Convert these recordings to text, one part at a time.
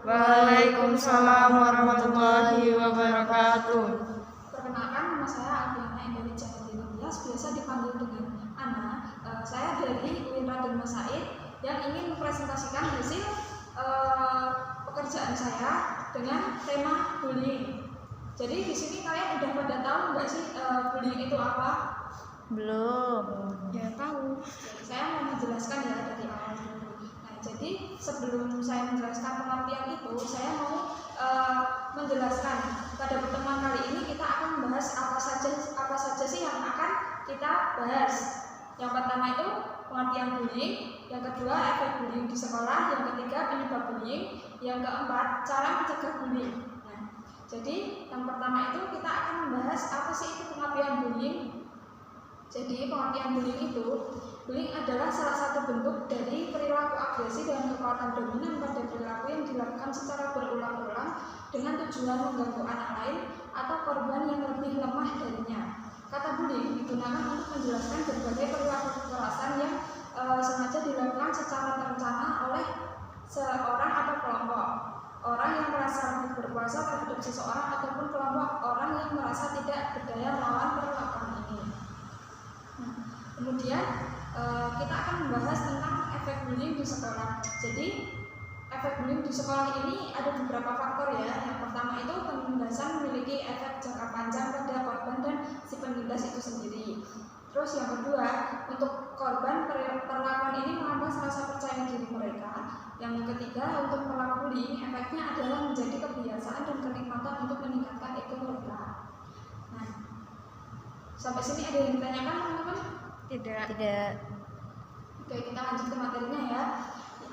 Waalaikumsalam warahmatullahi wabarakatuh. Perkenalkan, nama saya Alfiana Indari Jahati Tias, biasa dipanggil dengan Ana. Saya dari UIN Raden Mas Said yang ingin mempresentasikan hasil pekerjaan saya dengan tema bullying. Jadi di sini kalian udah pada tahu nggak sih bullying itu apa? Belum. Ya tahu. Jadi saya mau menjelaskan ya dari awal dulu. Nah, jadi sebelum saya menjelaskan pengertian itu, saya mau menjelaskan pada pertemuan kali ini kita akan membahas apa saja sih yang akan kita bahas. Yang pertama itu pengertian bullying, yang kedua efek bullying di sekolah, yang ketiga penyebab bullying, yang keempat cara mencegah bullying. Nah, jadi yang pertama itu kita akan membahas apa sih itu pengertian bullying. Jadi pengertian bullying adalah salah satu bentuk dari perilaku agresi dan kekuatan dominan pada perilaku yang dilakukan secara berulang-ulang dengan tujuan mengganggu anak lain atau korban yang lebih lemah darinya. Kata bullying digunakan untuk menjelaskan berbagai perilaku kekerasan yang sengaja dilakukan secara terencana oleh seorang atau kelompok orang yang merasa lebih berkuasa terhadap seseorang ataupun kelompok orang yang merasa tidak berdaya melawan perlakuan ini. Kemudian kita akan membahas tentang efek bullying di sekolah. Jadi efek bullying di sekolah ini ada beberapa faktor ya. Yang pertama itu penindasan memiliki efek jangka panjang pada korban dan si penindas itu sendiri. Terus yang kedua, untuk korban perlakuan ini menambah rasa percaya diri mereka. Yang ketiga, untuk pelaku bullying efeknya adalah menjadi kebiasaan dan kenikmatan untuk meningkatkan ego mereka. Nah, sampai sini ada yang ditanyakan teman-teman? Tidak. Oke, kita lanjut ke materinya ya.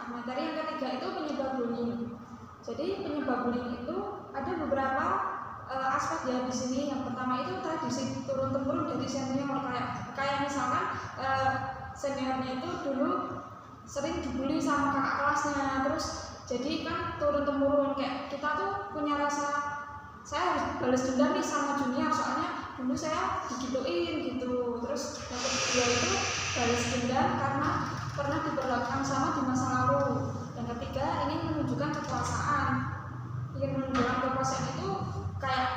Materi yang ketiga itu penyebab bullying. Jadi penyebab bullying itu ada beberapa aspek ya di sini. Yang pertama itu tradisi turun temurun dari senior, kayak misalkan seniornya itu dulu sering dibully sama kakak kelasnya, terus jadi kan turun temurun kayak kita tuh punya rasa saya harus balas dendam nih sama junior soalnya dulu saya digituin gitu. Terus yang kedua itu balas dendam karena pernah diperlakukan sama di masa lalu. Yang ketiga ini menunjukkan kekuasaan. Ingin menunjukkan kekuasaan itu kayak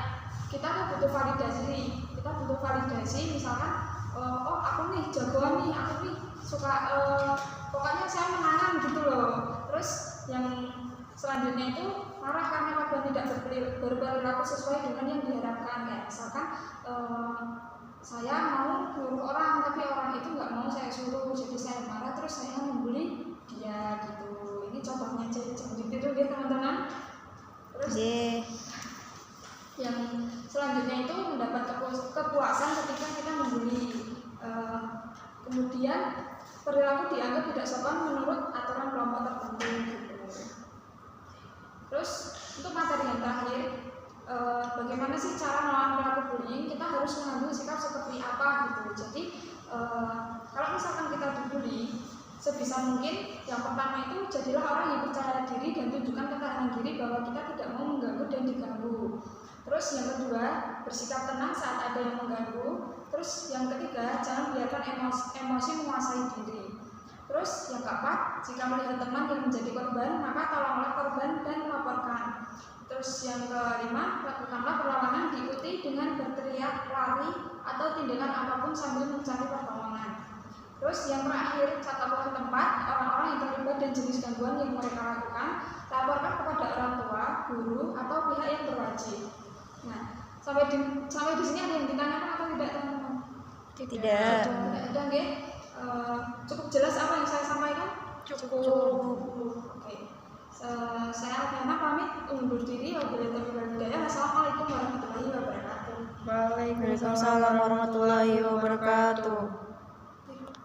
kita tuh butuh validasi. Kita butuh validasi misalkan oh aku nih jagoan nih, aku nih suka pokoknya saya menangan gitu loh. Terus yang selanjutnya itu marah karena korban tidak berperilaku sesuai dengan yang diharapkan. Kayak misalkan saya mau nyuruh orang tapi orang itu nggak mau saya suruh, jadi saya marah terus saya membuli dia gitu. Ini contohnya aja seperti itu ya teman-teman. Terus yang selanjutnya itu mendapat kepuasan ketika kita membuli. Kemudian perilaku dianggap tidak sopan menurut aturan kelompok tertentu gitu. Terus untuk materi yang terakhir, bagaimana sih cara melawan perilaku bullying? Kita harus mengambil sikap seperti apa gitu. Jadi kalau misalkan kita dibully, sebisa mungkin yang pertama itu jadilah orang yang percaya diri dan tunjukkan ketahanan diri bahwa kita tidak mau mengganggu dan diganggu. Terus yang kedua, bersikap tenang saat ada yang mengganggu. Terus yang ketiga, jangan biarkan emosi menguasai diri. Terus yang keempat, jika melihat teman yang menjadi korban, maka tolonglah korban dan laporkan. Terus yang kelima, lakukanlah perlawanan diikuti dengan berteriak, lari, atau tindakan apapun sambil mencari pertolongan. Terus yang terakhir, saat ke tempat orang-orang yang terlibat dan jenis gangguan yang mereka lakukan, laporkan kepada orang tua, guru, atau pihak yang berwajib. Nah, sampai di sini ada yang ditanyakan atau tidak teman-teman? Tidak. Ada nggih? Cukup jelas apa yang saya sampaikan? Cukup. Oke. Saya Alfiana pamit undur diri. Wabillahi taufiq wal hidayah. Wassalamualaikum warahmatullahi wabarakatuh. Waalaikumsalam warahmatullahi wabarakatuh.